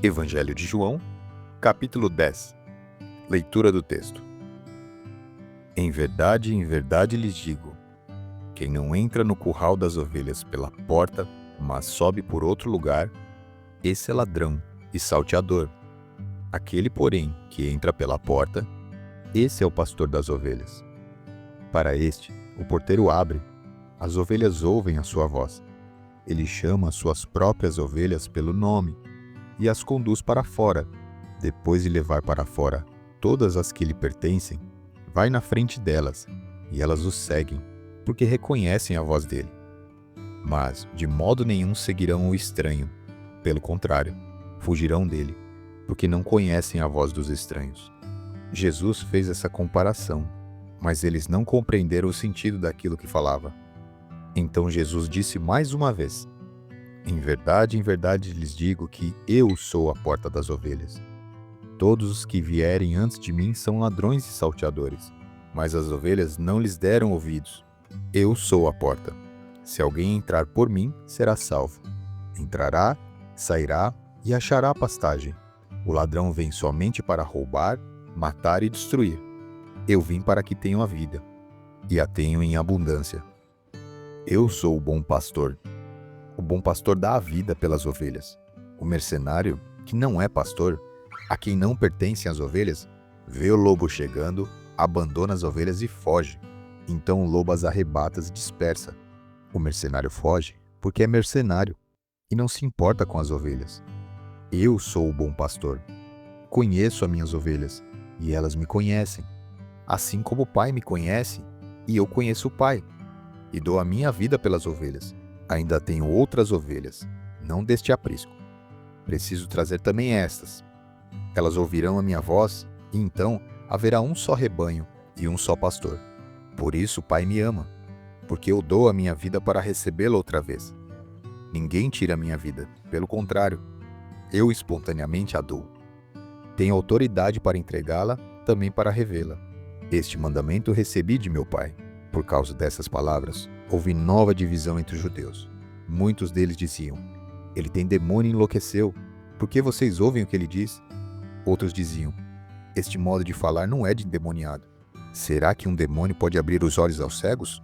Evangelho de João, capítulo 10. Leitura do texto. Em verdade lhes digo, quem não entra no curral das ovelhas pela porta, mas sobe por outro lugar, esse é ladrão e salteador. Aquele, porém, que entra pela porta, esse é o pastor das ovelhas. Para este, o porteiro abre, as ovelhas ouvem a sua voz. Ele chama as suas próprias ovelhas pelo nome e as conduz para fora. Depois de levar para fora todas as que lhe pertencem, vai na frente delas, e elas o seguem, porque reconhecem a voz dele. Mas de modo nenhum seguirão o estranho. Pelo contrário, fugirão dele, porque não conhecem a voz dos estranhos. Jesus fez essa comparação, mas eles não compreenderam o sentido daquilo que falava. Então Jesus disse mais uma vez, em verdade lhes digo que eu sou a porta das ovelhas. Todos os que vierem antes de mim são ladrões e salteadores, mas as ovelhas não lhes deram ouvidos. Eu sou a porta. Se alguém entrar por mim, será salvo. Entrará, sairá e achará pastagem. O ladrão vem somente para roubar, matar e destruir. Eu vim para que tenham a vida, e a tenham em abundância. Eu sou o bom pastor. O bom pastor dá a vida pelas ovelhas. O mercenário, que não é pastor, a quem não pertencem as ovelhas, vê o lobo chegando, abandona as ovelhas e foge. Então o lobo as arrebata e dispersa. O mercenário foge porque é mercenário e não se importa com as ovelhas. Eu sou o bom pastor. Conheço as minhas ovelhas e elas me conhecem. Assim como o Pai me conhece e eu conheço o Pai, e dou a minha vida pelas ovelhas. Ainda tenho outras ovelhas, não deste aprisco. Preciso trazer também estas. Elas ouvirão a minha voz, e então haverá um só rebanho e um só pastor. Por isso o Pai me ama, porque eu dou a minha vida para recebê-la outra vez. Ninguém tira a minha vida, pelo contrário, eu espontaneamente a dou. Tenho autoridade para entregá-la, também para revê-la. Este mandamento recebi de meu Pai. Por causa dessas palavras, houve nova divisão entre os judeus. Muitos deles diziam, ele tem demônio e enlouqueceu. Por que vocês ouvem o que ele diz? Outros diziam, este modo de falar não é de endemoniado. Será que um demônio pode abrir os olhos aos cegos?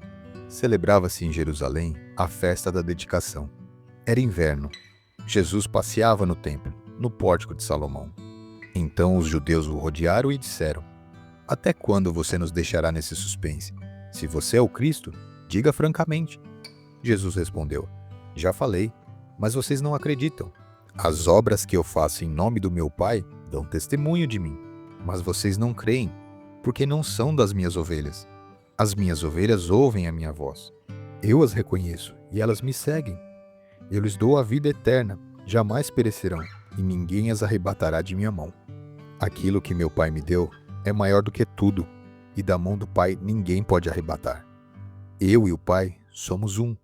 Celebrava-se em Jerusalém a festa da dedicação. Era inverno. Jesus passeava no templo, no pórtico de Salomão. Então os judeus o rodearam e disseram, até quando você nos deixará nesse suspense? Se você é o Cristo, diga francamente. Jesus respondeu, já falei, mas vocês não acreditam. As obras que eu faço em nome do meu Pai dão testemunho de mim, mas vocês não creem, porque não são das minhas ovelhas. As minhas ovelhas ouvem a minha voz. Eu as reconheço e elas me seguem. Eu lhes dou a vida eterna, jamais perecerão, e ninguém as arrebatará de minha mão. Aquilo que meu Pai me deu é maior do que tudo, e da mão do Pai ninguém pode arrebatar. Eu e o Pai somos um.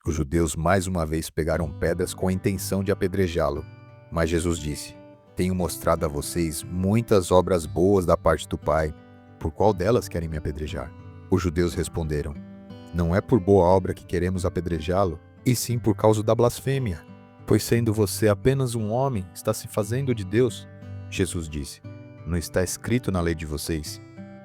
Os judeus mais uma vez pegaram pedras com a intenção de apedrejá-lo, mas Jesus disse, tenho mostrado a vocês muitas obras boas da parte do Pai, por qual delas querem me apedrejar? Os judeus responderam, não é por boa obra que queremos apedrejá-lo, e sim por causa da blasfêmia, pois sendo você apenas um homem, está se fazendo de Deus. Jesus disse, não está escrito na lei de vocês?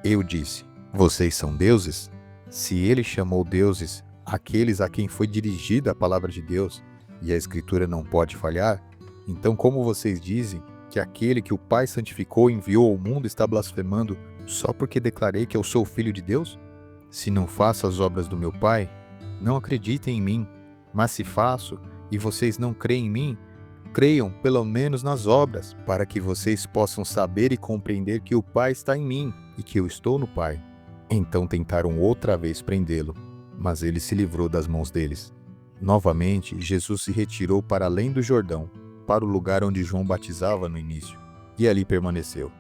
Eu disse, vocês são deuses? Se ele chamou deuses aqueles a quem foi dirigida a palavra de Deus, e a Escritura não pode falhar, então como vocês dizem que aquele que o Pai santificou e enviou ao mundo está blasfemando só porque declarei que eu sou o Filho de Deus? Se não faço as obras do meu Pai, não acreditem em mim, mas se faço e vocês não creem em mim, creiam pelo menos nas obras, para que vocês possam saber e compreender que o Pai está em mim e que eu estou no Pai. Então tentaram outra vez prendê-lo, mas ele se livrou das mãos deles. Novamente, Jesus se retirou para além do Jordão, para o lugar onde João batizava no início, e ali permaneceu.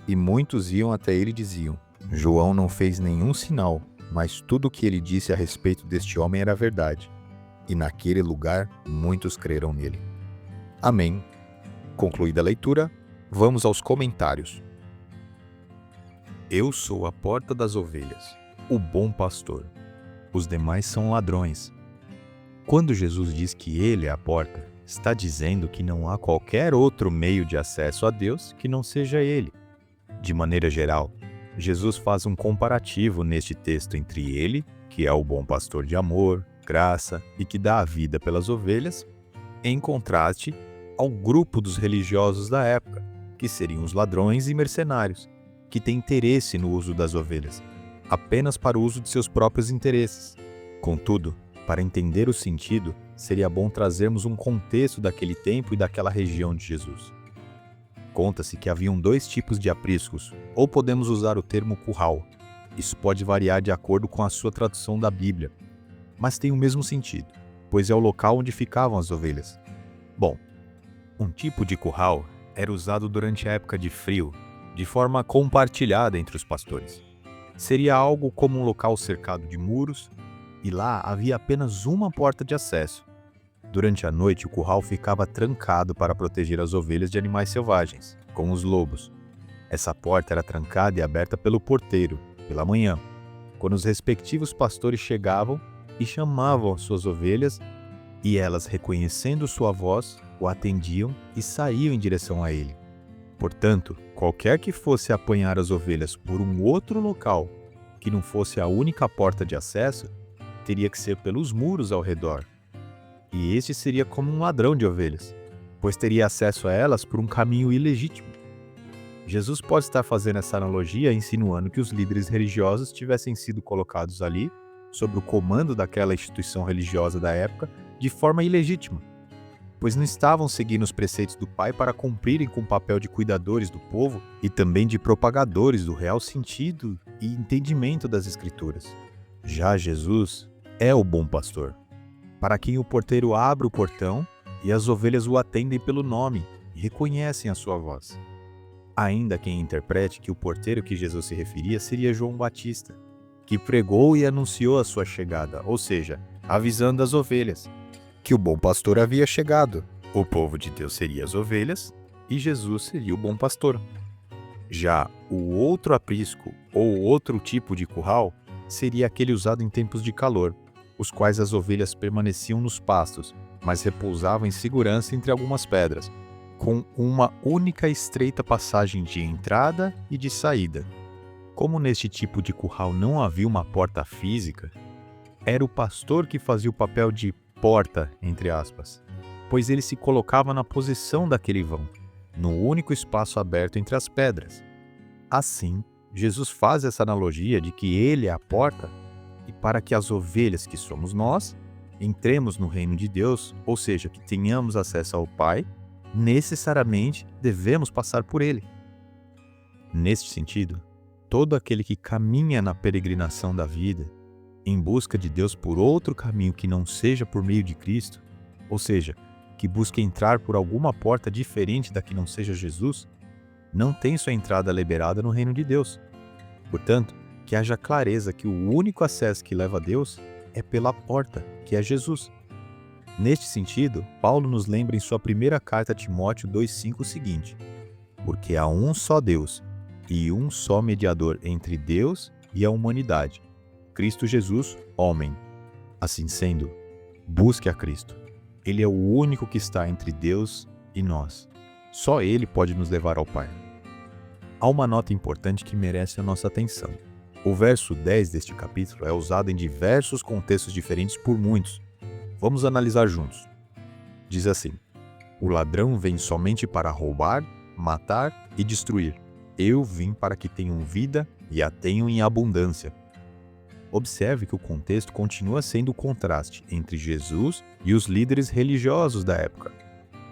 E muitos iam até ele e diziam, João não fez nenhum sinal, mas tudo o que ele disse a respeito deste homem era verdade. E naquele lugar, muitos creram nele. Amém. Concluída a leitura, vamos aos comentários. Eu sou a porta das ovelhas, o bom pastor. Os demais são ladrões. Quando Jesus diz que ele é a porta, está dizendo que não há qualquer outro meio de acesso a Deus que não seja Ele. De maneira geral, Jesus faz um comparativo neste texto entre Ele, que é o bom pastor de amor, graça e que dá a vida pelas ovelhas, em contraste ao grupo dos religiosos da época, que seriam os ladrões e mercenários, que têm interesse no uso das ovelhas, apenas para o uso de seus próprios interesses. Contudo, para entender o sentido, seria bom trazermos um contexto daquele tempo e daquela região de Jesus. Conta-se que haviam 2 tipos de apriscos, ou podemos usar o termo curral. Isso pode variar de acordo com a sua tradução da Bíblia, mas tem o mesmo sentido, pois é o local onde ficavam as ovelhas. Bom, um tipo de curral era usado durante a época de frio, de forma compartilhada entre os pastores. Seria algo como um local cercado de muros, e lá havia apenas uma porta de acesso. Durante a noite, o curral ficava trancado para proteger as ovelhas de animais selvagens, como os lobos. Essa porta era trancada e aberta pelo porteiro, pela manhã, quando os respectivos pastores chegavam e chamavam as suas ovelhas, e elas, reconhecendo sua voz, o atendiam e saíam em direção a ele. Portanto, qualquer que fosse apanhar as ovelhas por um outro local, que não fosse a única porta de acesso, teria que ser pelos muros ao redor. E este seria como um ladrão de ovelhas, pois teria acesso a elas por um caminho ilegítimo. Jesus pode estar fazendo essa analogia insinuando que os líderes religiosos tivessem sido colocados ali, sob o comando daquela instituição religiosa da época, de forma ilegítima, pois não estavam seguindo os preceitos do Pai para cumprirem com o papel de cuidadores do povo e também de propagadores do real sentido e entendimento das Escrituras. Já Jesus é o bom pastor, para quem o porteiro abre o portão e as ovelhas o atendem pelo nome e reconhecem a sua voz. Ainda quem interprete que o porteiro que Jesus se referia seria João Batista, que pregou e anunciou a sua chegada, ou seja, avisando as ovelhas que o bom pastor havia chegado. O povo de Deus seria as ovelhas e Jesus seria o bom pastor. Já o outro aprisco ou outro tipo de curral seria aquele usado em tempos de calor, os quais as ovelhas permaneciam nos pastos, mas repousavam em segurança entre algumas pedras, com uma única estreita passagem de entrada e de saída. Como neste tipo de curral não havia uma porta física, era o pastor que fazia o papel de porta, entre aspas, pois ele se colocava na posição daquele vão, no único espaço aberto entre as pedras. Assim, Jesus faz essa analogia de que ele é a porta, e para que as ovelhas, que somos nós, entremos no reino de Deus, ou seja, que tenhamos acesso ao Pai, necessariamente devemos passar por ele. Neste sentido, todo aquele que caminha na peregrinação da vida, em busca de Deus por outro caminho que não seja por meio de Cristo, ou seja, que busque entrar por alguma porta diferente da que não seja Jesus, não tem sua entrada liberada no reino de Deus. Portanto, que haja clareza que o único acesso que leva a Deus é pela porta, que é Jesus. Neste sentido, Paulo nos lembra em sua primeira carta a Timóteo 2,5 o seguinte: porque há um só Deus e um só mediador entre Deus e a humanidade, Cristo Jesus, homem. Assim sendo, busque a Cristo. Ele é o único que está entre Deus e nós. Só Ele pode nos levar ao Pai. Há uma nota importante que merece a nossa atenção. O verso 10 deste capítulo é usado em diversos contextos diferentes por muitos. Vamos analisar juntos. Diz assim: o ladrão vem somente para roubar, matar e destruir. Eu vim para que tenham vida e a tenham em abundância. Observe que o contexto continua sendo o contraste entre Jesus e os líderes religiosos da época.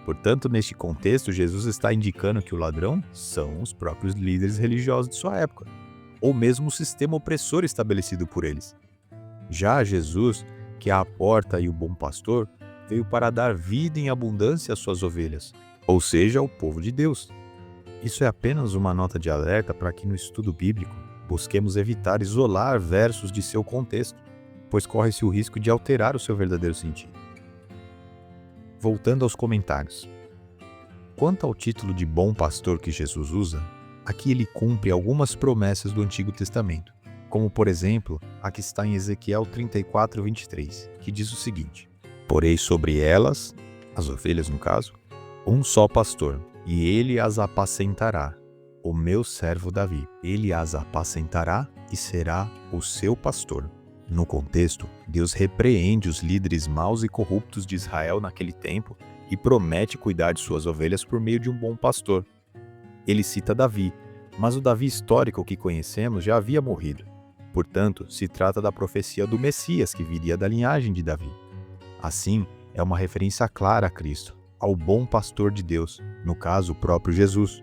Portanto, neste contexto, Jesus está indicando que o ladrão são os próprios líderes religiosos de sua época, ou mesmo o sistema opressor estabelecido por eles. Já Jesus, que é a porta e o bom pastor, veio para dar vida em abundância às suas ovelhas, ou seja, ao povo de Deus. Isso é apenas uma nota de alerta para que no estudo bíblico busquemos evitar isolar versos de seu contexto, pois corre-se o risco de alterar o seu verdadeiro sentido. Voltando aos comentários. Quanto ao título de bom pastor que Jesus usa, aqui ele cumpre algumas promessas do Antigo Testamento, como por exemplo a que está em Ezequiel 34:23, que diz o seguinte: porei sobre elas as ovelhas no caso, um só pastor, e ele as apacentará. O meu servo Davi, ele as apacentará e será o seu pastor. No contexto, Deus repreende os líderes maus e corruptos de Israel naquele tempo e promete cuidar de suas ovelhas por meio de um bom pastor. Ele cita Davi, mas o Davi histórico que conhecemos já havia morrido. Portanto, se trata da profecia do Messias que viria da linhagem de Davi. Assim, é uma referência clara a Cristo, ao bom pastor de Deus, no caso, o próprio Jesus.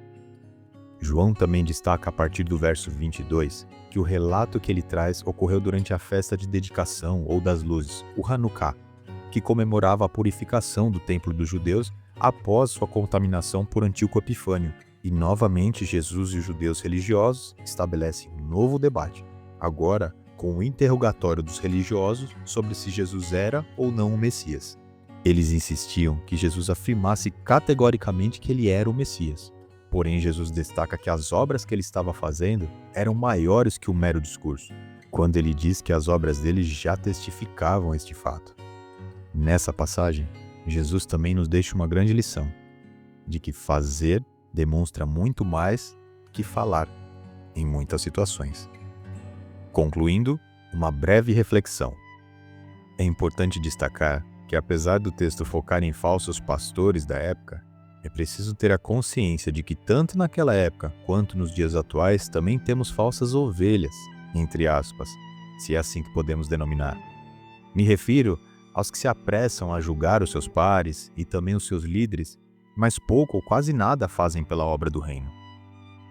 João também destaca a partir do verso 22 que o relato que ele traz ocorreu durante a festa de dedicação ou das luzes, o Hanukkah, que comemorava a purificação do templo dos judeus após sua contaminação por Antíoco Epifânio. E novamente Jesus e os judeus religiosos estabelecem um novo debate, agora com o interrogatório dos religiosos sobre se Jesus era ou não o Messias. Eles insistiam que Jesus afirmasse categoricamente que ele era o Messias. Porém, Jesus destaca que as obras que ele estava fazendo eram maiores que o mero discurso, quando ele diz que as obras dele já testificavam este fato. Nessa passagem, Jesus também nos deixa uma grande lição, de que fazer demonstra muito mais que falar, em muitas situações. Concluindo, uma breve reflexão. É importante destacar que, apesar do texto focar em falsos pastores da época, é preciso ter a consciência de que tanto naquela época quanto nos dias atuais também temos falsas ovelhas, entre aspas, se é assim que podemos denominar. Me refiro aos que se apressam a julgar os seus pares e também os seus líderes, mas pouco ou quase nada fazem pela obra do reino.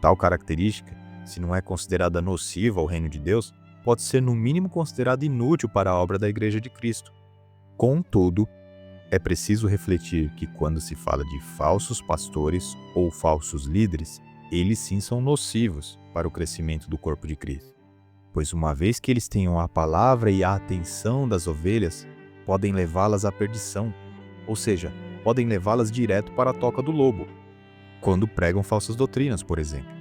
Tal característica, se não é considerada nociva ao reino de Deus, pode ser no mínimo considerada inútil para a obra da Igreja de Cristo. Contudo, é preciso refletir que quando se fala de falsos pastores ou falsos líderes, eles sim são nocivos para o crescimento do corpo de Cristo. Pois uma vez que eles tenham a palavra e a atenção das ovelhas, podem levá-las à perdição, ou seja, podem levá-las direto para a toca do lobo, quando pregam falsas doutrinas, por exemplo.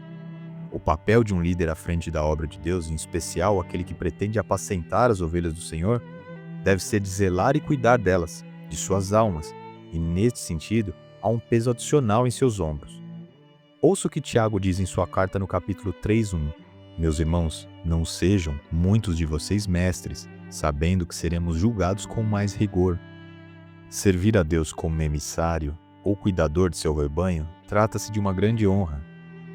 O papel de um líder à frente da obra de Deus, em especial aquele que pretende apacentar as ovelhas do Senhor, deve ser de zelar e cuidar delas, de suas almas, e neste sentido, há um peso adicional em seus ombros. Ouça o que Tiago diz em sua carta no capítulo 3:1. Meus irmãos, não sejam muitos de vocês mestres, sabendo que seremos julgados com mais rigor. Servir a Deus como emissário ou cuidador de seu rebanho trata-se de uma grande honra,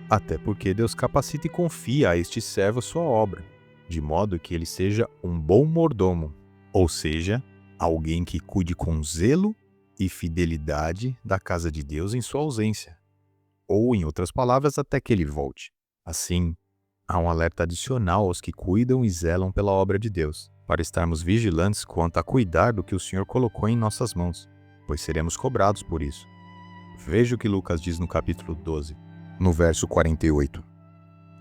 até porque Deus capacita e confia a este servo sua obra, de modo que ele seja um bom mordomo, ou seja, alguém que cuide com zelo e fidelidade da casa de Deus em sua ausência, ou, em outras palavras, até que ele volte. Assim, há um alerta adicional aos que cuidam e zelam pela obra de Deus, para estarmos vigilantes quanto a cuidar do que o Senhor colocou em nossas mãos, pois seremos cobrados por isso. Veja o que Lucas diz no capítulo 12, no verso 48.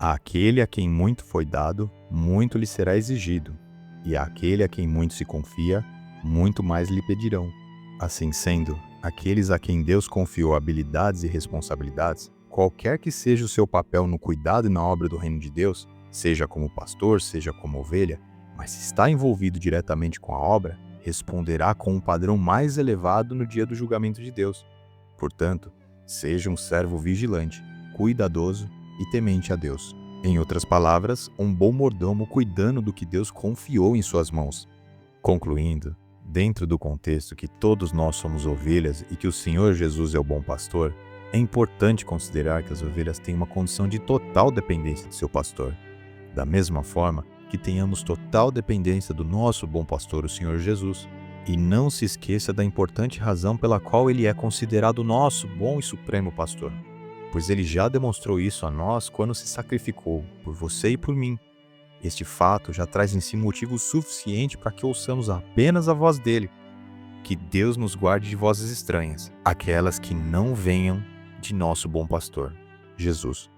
Àquele a quem muito foi dado, muito lhe será exigido, e àquele a quem muito se confia, muito mais lhe pedirão. Assim sendo, aqueles a quem Deus confiou habilidades e responsabilidades, qualquer que seja o seu papel no cuidado e na obra do reino de Deus, seja como pastor, seja como ovelha, mas se está envolvido diretamente com a obra, responderá com um padrão mais elevado no dia do julgamento de Deus. Portanto, seja um servo vigilante, cuidadoso e temente a Deus. Em outras palavras, um bom mordomo cuidando do que Deus confiou em suas mãos. Concluindo, dentro do contexto que todos nós somos ovelhas e que o Senhor Jesus é o bom pastor, é importante considerar que as ovelhas têm uma condição de total dependência de seu pastor. Da mesma forma que tenhamos total dependência do nosso bom pastor, o Senhor Jesus. E não se esqueça da importante razão pela qual ele é considerado nosso bom e supremo pastor. Pois ele já demonstrou isso a nós quando se sacrificou, por você e por mim. Este fato já traz em si motivo suficiente para que ouçamos apenas a voz dele. Que Deus nos guarde de vozes estranhas, aquelas que não venham de nosso bom pastor, Jesus.